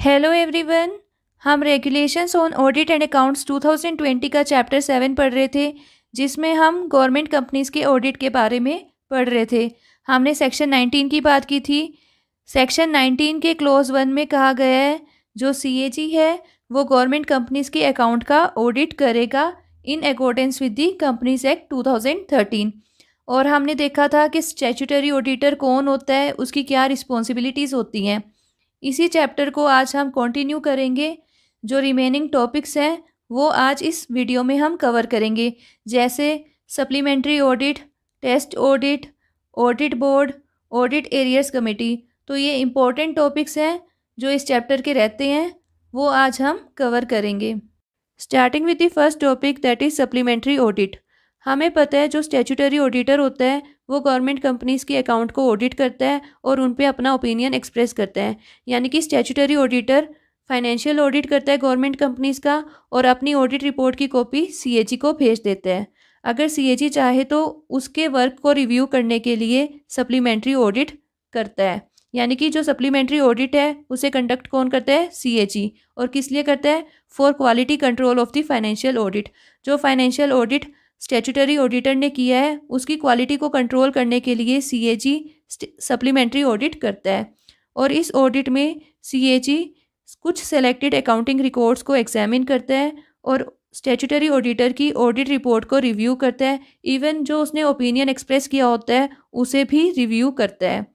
Hello everyone. हम regulations on audit and accounts 2020 का chapter 7 पढ़ रहे थे, जिसमें हम गवर्नमेंट कंपनीज के ऑडिट के बारे में पढ़ रहे थे। हमने सेक्शन 19 की बात की थी। सेक्शन 19 के क्लोज 1 में कहा गया है जो सीएजी है वो गवर्नमेंट कंपनीज के अकाउंट का ऑडिट करेगा in accordance with the companies act 2013। और हमने देखा था कि स्टैट्यूटरी ऑडिटर कौन होता है, उसकी क्या रिस्पॉन्सिबिलिटीज़ होती हैं। इसी चैप्टर को आज हम कंटिन्यू करेंगे। जो रिमेनिंग टॉपिक्स हैं वो आज इस वीडियो में हम कवर करेंगे, जैसे supplementary audit, test audit, audit board, audit arrears committee. तो ये इम्पोर्टेंट टॉपिक्स हैं जो इस चैप्टर के रहते हैं, वो आज हम कवर करेंगे। Starting with the first topic that is supplementary audit. हमें पता है जो स्टैट्यूटरी ऑडिटर होता है वो गवर्नमेंट कंपनीज़ के अकाउंट को ऑडिट करता है और उन पे अपना ओपिनियन एक्सप्रेस करता है। यानी कि स्टैट्यूटरी ऑडिटर फाइनेंशियल ऑडिट करता है गवर्नमेंट कंपनीज़ का और अपनी ऑडिट रिपोर्ट की कॉपी सीएजी को भेज देता है। अगर सीएजी चाहे तो उसके वर्क को रिव्यू करने के लिए सप्लीमेंट्री ऑडिट करता है। यानी कि जो सप्लीमेंट्री ऑडिट है उसे कंडक्ट कौन करता है? सीएजी। और किस लिए करता है? For quality control of the financial audit. जो फाइनेंशियल ऑडिट स्टैट्यूटरी ऑडिटर ने किया है उसकी क्वालिटी को कंट्रोल करने के लिए सीएजी सप्लीमेंट्री ऑडिट करता है। और इस ऑडिट में सीएजी कुछ सेलेक्टेड अकाउंटिंग रिकॉर्ड्स को एग्जामिन करता है और स्टैट्यूटरी ऑडिटर की ऑडिट रिपोर्ट को रिव्यू करता है। इवन जो उसने ओपिनियन एक्सप्रेस किया होता है उसे भी रिव्यू करता है।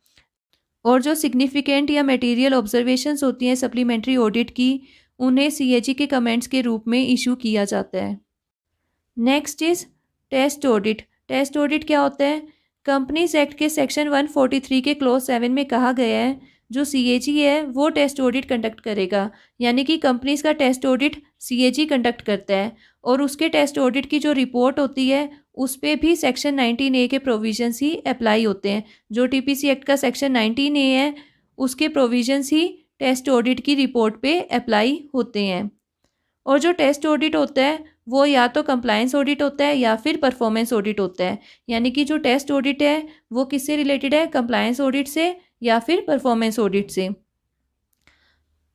और जो सिग्निफिकेंट या मटेरियल ऑब्जर्वेशंस होती हैं सप्लीमेंट्री ऑडिट की, उन्हें सीएजी के कमेंट्स के रूप में इशू किया जाता है। Next is test audit. Test audit क्या होता है? कंपनीज एक्ट के सेक्शन 143 के क्लोज 7 में कहा गया है जो सीएजी है वो टेस्ट ऑडिट कंडक्ट करेगा। यानी कि कंपनीज का टेस्ट ऑडिट सीएजी कंडक्ट करता है और उसके टेस्ट ऑडिट की जो रिपोर्ट होती है उस पर भी सेक्शन 19A के प्रोविजंस ही अप्लाई होते हैं। जो टीपीसी एक्ट का सेक्शन 19A है उसके प्रोविजंस ही टेस्ट ऑडिट की रिपोर्ट पे अप्लाई होते हैं। और जो टेस्ट ऑडिट होता है वो या तो कंप्लायंस ऑडिट होता है या फिर परफॉर्मेंस ऑडिट होता है। यानी कि जो टेस्ट ऑडिट है वो किससे रिलेटेड है? कंप्लायंस ऑडिट से या फिर परफॉर्मेंस ऑडिट से।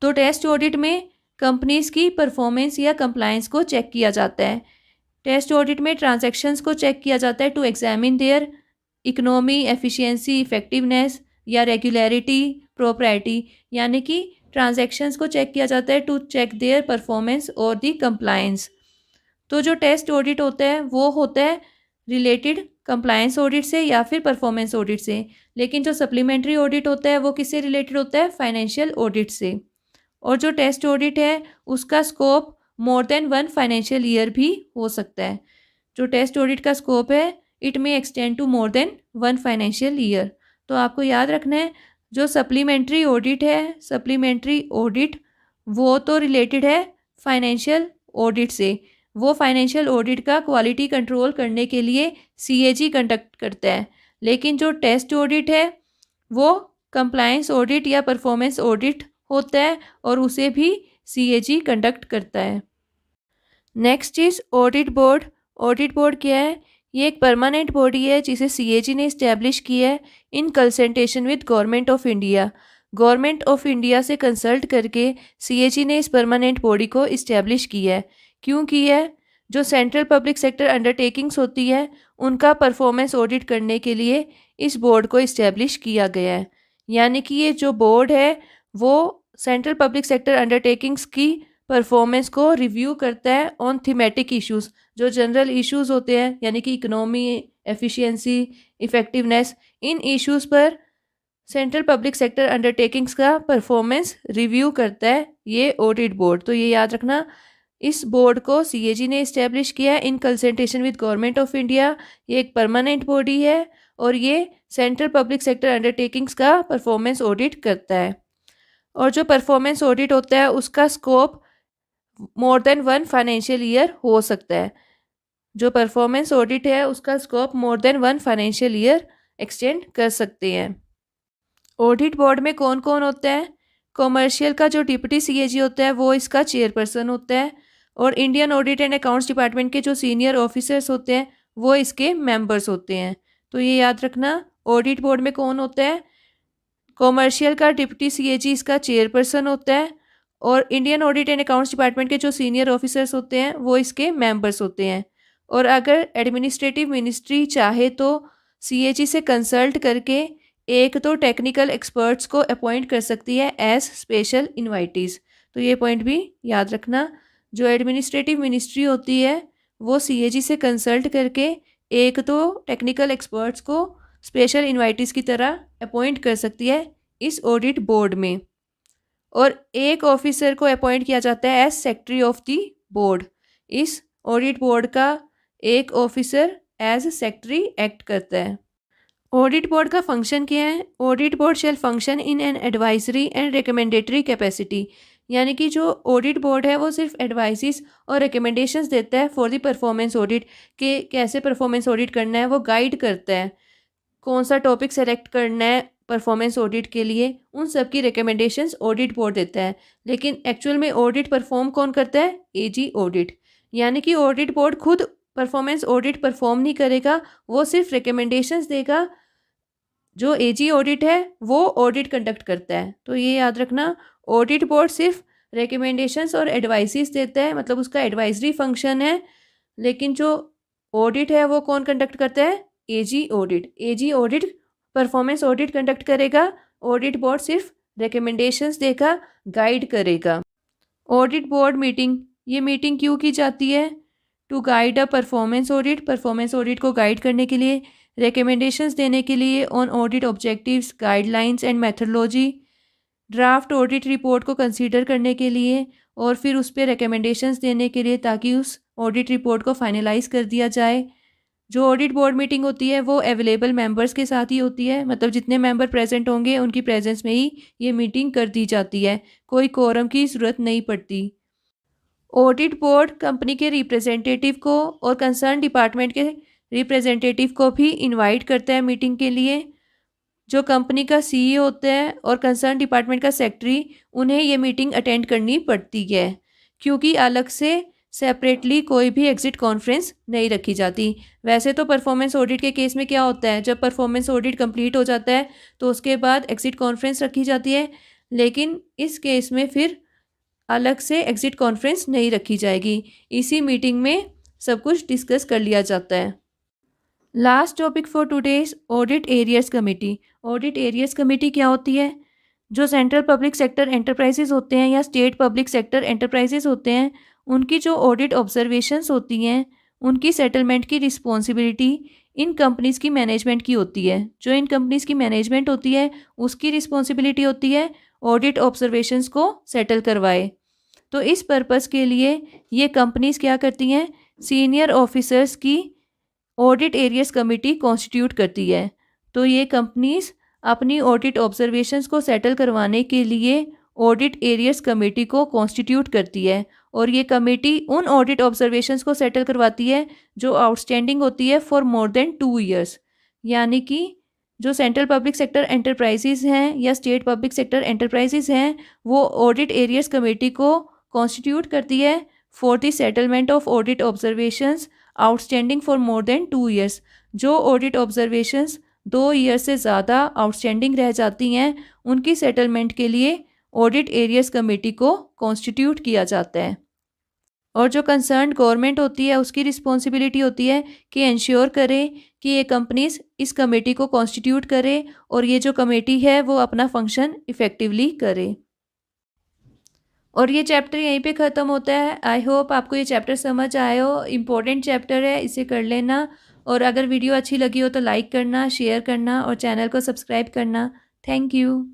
तो टेस्ट ऑडिट में कंपनीज की परफॉर्मेंस या कंप्लायंस को चेक किया जाता है। टेस्ट ऑडिट में ट्रांजैक्शंस को चेक किया जाता है to examine their economy, efficiency, effectiveness या रेगुलरिटी, प्रॉपर्टी। यानी कि ट्रांजैक्शंस को चेक किया जाता है टू चेक देयर परफॉर्मेंस और दी कंप्लायंस। तो जो टेस्ट ऑडिट होता है वो होता है रिलेटेड कंप्लायंस ऑडिट से या फिर परफॉर्मेंस ऑडिट से। लेकिन जो सप्लीमेंट्री ऑडिट होता है वो किससे रिलेटेड होता है? फाइनेंशियल ऑडिट से। और जो टेस्ट ऑडिट है उसका scope more than 1 financial year भी हो सकता है। जो टेस्ट ऑडिट का स्कोप है it may extend to more than 1 financial year. तो आपको याद रखना है जो सप्लीमेंट्री ऑडिट है, सप्लीमेंट्री ऑडिट वो तो रिलेटेड है फाइनेंशियल ऑडिट से। वो फाइनेंशियल ऑडिट का क्वालिटी कंट्रोल करने के लिए सीएजी कंडक्ट करता है। लेकिन जो टेस्ट ऑडिट है वो कंप्लायंस ऑडिट या परफॉर्मेंस ऑडिट होता है और उसे भी सीएजी कंडक्ट करता है। Next is audit board. Audit board क्या है? ये एक परमानेंट बॉडी है जिसे सीएजी ने इस्टेब्लिश किया है in consultation with government of India. Government of India से कंसल्ट करके सीएजी ने इस परमानेंट बॉडी को इस्टेब्लिश किया है। क्यों किया है? जो सेंट्रल पब्लिक सेक्टर अंडरटेकिंग्स होती है उनका परफॉर्मेंस ऑडिट करने के लिए इस बोर्ड को इस्टेब्लिश किया गया है। यानी कि ये जो बोर्ड है वो सेंट्रल पब्लिक सेक्टर अंडरटेकिंग्स की परफॉर्मेंस को रिव्यू करता है ऑन थीमेटिक इश्यूज। जो जनरल इश्यूज होते हैं यानी कि इकोनॉमी, एफिशिएंसी, इफेक्टिवनेस, इन इश्यूज पर सेंट्रल पब्लिक सेक्टर अंडरटेकिंग्स का परफॉर्मेंस रिव्यू करता है ये ऑडिट बोर्ड। तो ये याद रखना, इस बोर्ड को सीएजी ने इस्टेब्लिश किया है in consultation with government of India. ये एक परमानेंट बॉडी है और ये सेंट्रल पब्लिक सेक्टर अंडरटेकिंग्स का परफॉर्मेंस ऑडिट करता है। और जो परफॉर्मेंस ऑडिट होता है उसका scope more than 1 financial year हो सकता है। जो परफॉर्मेंस ऑडिट है उसका scope more than 1 financial year extend कर सकते हैं। ऑडिट बोर्ड में कौन कौन होता है? कॉमर्शियल का जो डिप्टी सीएजी होता है वो इसका चेयरपर्सन होता है और Indian audit and accounts department के जो सीनियर ऑफिसर्स होते हैं वो इसके मेंबर्स होते हैं। तो ये याद रखना, ऑडिट बोर्ड में कौन होता है? कॉमर्शियल का डिप्टी सीएजी इसका चेयरपर्सन होता है और Indian audit and accounts department के जो सीनियर ऑफिसर्स होते हैं वो इसके मेंबर्स होते हैं। और अगर एडमिनिस्ट्रेटिव मिनिस्ट्री चाहे तो सीएजी से कंसल्ट करके एक तो टेक्निकल एक्सपर्ट्स को अपॉइंट कर सकती है एज स्पेशल इनवाइटीज़। तो ये पॉइंट भी याद रखना, जो एडमिनिस्ट्रेटिव मिनिस्ट्री होती है वो सीएजी से कंसल्ट करके एक तो टेक्निकल एक्सपर्ट्स को स्पेशल इनवाइटीज़ की तरह अपॉइंट कर सकती है इस ऑडिट बोर्ड में। और एक ऑफिसर को अपॉइंट किया जाता है as secretary of the board. इस ऑडिट बोर्ड का एक ऑफिसर एज सेक्रेटरी एक्ट करता है। ऑडिट बोर्ड का फंक्शन क्या है? Audit board shall function in an advisory and recommendatory capacity, यानी कि जो ऑडिट बोर्ड है वो सिर्फ एडवाइसेस और रिकमेंडेशंस देता है फॉर द परफॉर्मेंस ऑडिट, के कैसे परफॉर्मेंस ऑडिट करना है वो गाइड करता है, कौन सा टॉपिक सेलेक्ट करना है परफॉर्मेंस ऑडिट के लिए, उन सब की रिकमेंडेशंस ऑडिट बोर्ड देता है। लेकिन एक्चुअल में ऑडिट परफॉर्म कौन करता है? AG audit. यानी कि ऑडिट बोर्ड खुद परफॉर्मेंस ऑडिट परफॉर्म नहीं करेगा, वो सिर्फ रिकमेंडेशंस देगा। जो एजी ऑडिट है वो ऑडिट कंडक्ट करता है। तो ये याद रखना, ऑडिट बोर्ड सिर्फ रिकमेंडेशंस और एडवाइसेस देता है, मतलब उसका एडवाइजरी फंक्शन है। लेकिन जो ऑडिट है वो कौन कंडक्ट करता है? AG audit. AG audit performance audit conduct करेगा, ऑडिट बोर्ड सिर्फ रिकमेंडेशंस देगा, गाइड करेगा। ऑडिट बोर्ड मीटिंग, ये मीटिंग क्यों की जाती है? To guide a performance audit, performance audit को गाइड करने के लिए, रिकमेंडेशंस देने के लिए on audit objectives, guidelines and methodology, draft audit report को कंसीडर करने के लिए और फिर उस पर रिकमेंडेशंस देने के लिए ताकि उस ऑडिट रिपोर्ट को फाइनलाइज कर दिया जाए। जो ऑडिट बोर्ड मीटिंग होती है वो अवेलेबल मेंबर्स के साथ ही होती है, मतलब जितने मेंबर प्रेजेंट होंगे उनकी प्रेजेंस में ही ये मीटिंग कर दी जाती है, कोई कोरम की ज़रूरत नहीं पड़ती। ऑडिट बोर्ड कंपनी के रिप्रेजेंटेटिव को और कंसर्न डिपार्टमेंट के रिप्रेजेंटेटिव को भी इनवाइट करता है मीटिंग के लिए। जो कंपनी का सीईओ होता है और कंसर्न डिपार्टमेंट का सेक्रेटरी, उन्हें ये मीटिंग अटेंड करनी पड़ती है, क्योंकि अलग से सेपरेटली कोई भी एग्जिट कॉन्फ्रेंस नहीं रखी जाती। वैसे तो परफॉर्मेंस ऑडिट के केस में क्या होता है, जब परफॉर्मेंस ऑडिट कंप्लीट हो जाता है तो उसके बाद एग्जिट कॉन्फ्रेंस रखी जाती है, लेकिन इस केस में फिर अलग से एग्जिट कॉन्फ्रेंस नहीं रखी जाएगी। इसी मीटिंग में सब कुछ डिस्कस कर लिया जाता है। Last topic for today's, audit arrears committee. Audit arrears committee क्या होती है? जो सेंट्रल पब्लिक सेक्टर एंटरप्राइजेज होते हैं या स्टेट पब्लिक सेक्टर एंटरप्राइजेज होते हैं, उनकी जो ऑडिट ऑब्जर्वेशंस होती हैं उनकी सेटलमेंट की रिस्पॉन्सिबिलिटी इन कंपनीज़ की मैनेजमेंट की होती है। जो इन कंपनीज़ की मैनेजमेंट होती है उसकी रिस्पॉन्सिबिलिटी होती है ऑडिट ऑब्जर्वेशंस को सेटल करवाए। तो इस पर्पस के लिए ये कंपनीज़ क्या करती हैं? सीनियर ऑफिसर्स की ऑडिट एरियर्स कमेटी कॉन्स्टिट्यूट करती है। तो ये कंपनीज़ अपनी ऑडिट ऑब्जर्वेशंस को सेटल करवाने के लिए ऑडिट एरियर्स कमेटी को कॉन्स्टिट्यूट करती है, और ये कमेटी उन ऑडिट ऑब्जर्वेशंस को सेटल करवाती है जो आउटस्टैंडिंग होती है फॉर मोर देन 2 ईयर्स। यानी कि जो सेंट्रल पब्लिक सेक्टर एंटरप्राइजेज हैं या स्टेट पब्लिक सेक्टर एंटरप्राइजेज हैं, वो ऑडिट एरियर्स कमेटी को कॉन्स्टिट्यूट करती है for the settlement of audit observations outstanding for more than 2 years. जो ऑडिट ऑब्जर्वेशंस 2 ईयर से ज़्यादा आउटस्टैंडिंग रह जाती हैं उनकी सेटलमेंट के लिए ऑडिट एरियर्स कमेटी को कॉन्स्टिट्यूट किया जाता है। और जो कंसर्न गवर्नमेंट होती है उसकी रिस्पॉन्सिबिलिटी होती है कि इंश्योर करे कि ये कंपनीज इस कमेटी को कॉन्स्टिट्यूट करे और ये जो कमेटी है वो अपना फंक्शन इफ़ेक्टिवली करे। और ये चैप्टर यहीं पे ख़त्म होता है। आई होप आपको ये चैप्टर समझ आए हो। इम्पोर्टेंट चैप्टर है, इसे कर लेना। और अगर वीडियो अच्छी लगी हो तो लाइक करना, शेयर करना और चैनल को सब्सक्राइब करना। Thank you.